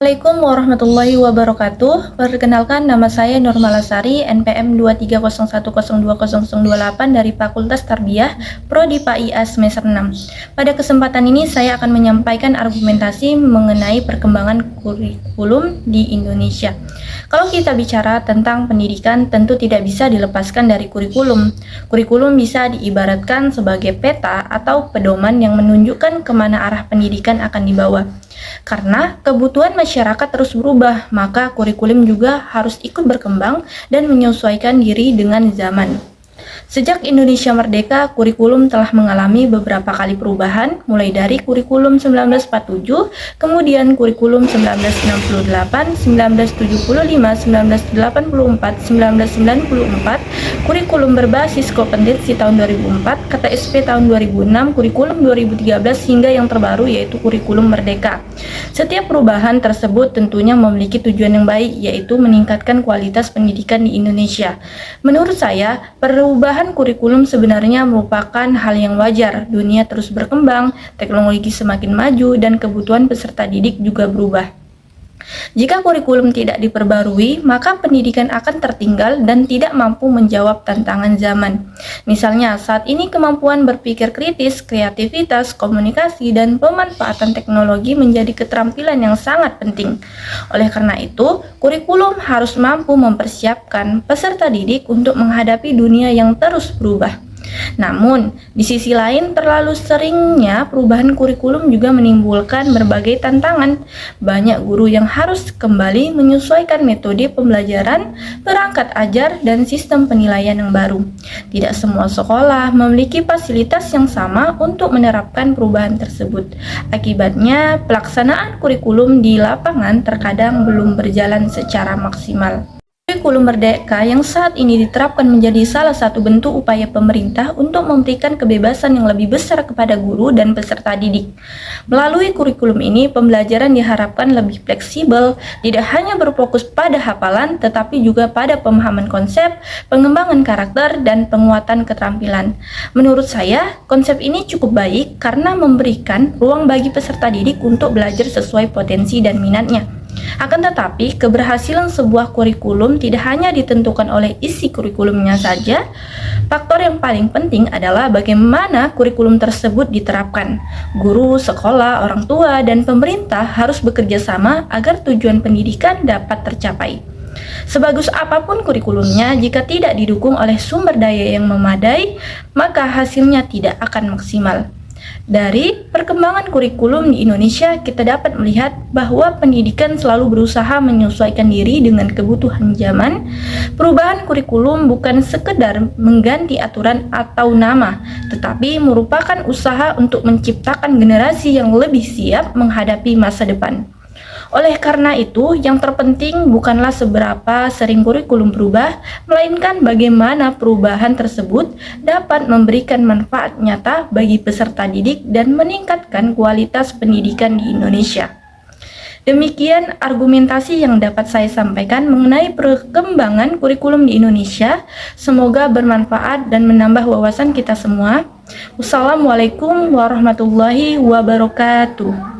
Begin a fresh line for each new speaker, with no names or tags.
Assalamualaikum warahmatullahi wabarakatuh. Perkenalkan, nama saya Nurmalasari, NPM 230102028 dari Fakultas Tarbiyah, Prodi PAIA semester 6. Pada kesempatan ini saya akan menyampaikan argumentasi mengenai perkembangan kurikulum di Indonesia. Kalau kita bicara tentang pendidikan, tentu tidak bisa dilepaskan dari kurikulum. Kurikulum bisa diibaratkan sebagai peta atau pedoman yang menunjukkan kemana arah pendidikan akan dibawa. Karena kebutuhan masyarakat terus berubah, maka kurikulum juga harus ikut berkembang dan menyesuaikan diri dengan zaman. Sejak Indonesia merdeka, kurikulum telah mengalami beberapa kali perubahan, mulai dari kurikulum 1947, kemudian kurikulum 1968, 1975, 1984, 1994, kurikulum berbasis kompetensi tahun 2004, KTSP tahun 2006, kurikulum 2013, hingga yang terbaru yaitu kurikulum merdeka. Setiap perubahan tersebut tentunya memiliki tujuan yang baik, yaitu meningkatkan kualitas pendidikan di Indonesia. Menurut saya, perubahan kurikulum sebenarnya merupakan hal yang wajar. Dunia terus berkembang, teknologi semakin maju, dan kebutuhan peserta didik juga berubah. Jika kurikulum tidak diperbarui, maka pendidikan akan tertinggal dan tidak mampu menjawab tantangan zaman. Misalnya, saat ini kemampuan berpikir kritis, kreativitas, komunikasi, dan pemanfaatan teknologi menjadi keterampilan yang sangat penting. Oleh karena itu, kurikulum harus mampu mempersiapkan peserta didik untuk menghadapi dunia yang terus berubah. Namun, di sisi lain, terlalu seringnya perubahan kurikulum juga menimbulkan berbagai tantangan. Banyak guru yang harus kembali menyesuaikan metode pembelajaran, perangkat ajar, dan sistem penilaian yang baru. Tidak semua sekolah memiliki fasilitas yang sama untuk menerapkan perubahan tersebut. Akibatnya, pelaksanaan kurikulum di lapangan terkadang belum berjalan secara maksimal. Kurikulum merdeka yang saat ini diterapkan menjadi salah satu bentuk upaya pemerintah untuk memberikan kebebasan yang lebih besar kepada guru dan peserta didik. Melalui kurikulum ini, pembelajaran diharapkan lebih fleksibel, tidak hanya berfokus pada hafalan, tetapi juga pada pemahaman konsep, pengembangan karakter, dan penguatan keterampilan. Menurut saya, konsep ini cukup baik karena memberikan ruang bagi peserta didik untuk belajar sesuai potensi dan minatnya. Akan tetapi, keberhasilan sebuah kurikulum tidak hanya ditentukan oleh isi kurikulumnya saja. Faktor yang paling penting adalah bagaimana kurikulum tersebut diterapkan. Guru, sekolah, orang tua, dan pemerintah harus bekerja sama agar tujuan pendidikan dapat tercapai. Sebagus apapun kurikulumnya, jika tidak didukung oleh sumber daya yang memadai, maka hasilnya tidak akan maksimal. Dari perkembangan kurikulum di Indonesia, kita dapat melihat bahwa pendidikan selalu berusaha menyesuaikan diri dengan kebutuhan zaman. Perubahan kurikulum bukan sekedar mengganti aturan atau nama, tetapi merupakan usaha untuk menciptakan generasi yang lebih siap menghadapi masa depan. Oleh karena itu, yang terpenting bukanlah seberapa sering kurikulum berubah, melainkan bagaimana perubahan tersebut dapat memberikan manfaat nyata bagi peserta didik dan meningkatkan kualitas pendidikan di Indonesia. Demikian argumentasi yang dapat saya sampaikan mengenai perkembangan kurikulum di Indonesia. Semoga bermanfaat dan menambah wawasan kita semua. Wassalamualaikum warahmatullahi wabarakatuh.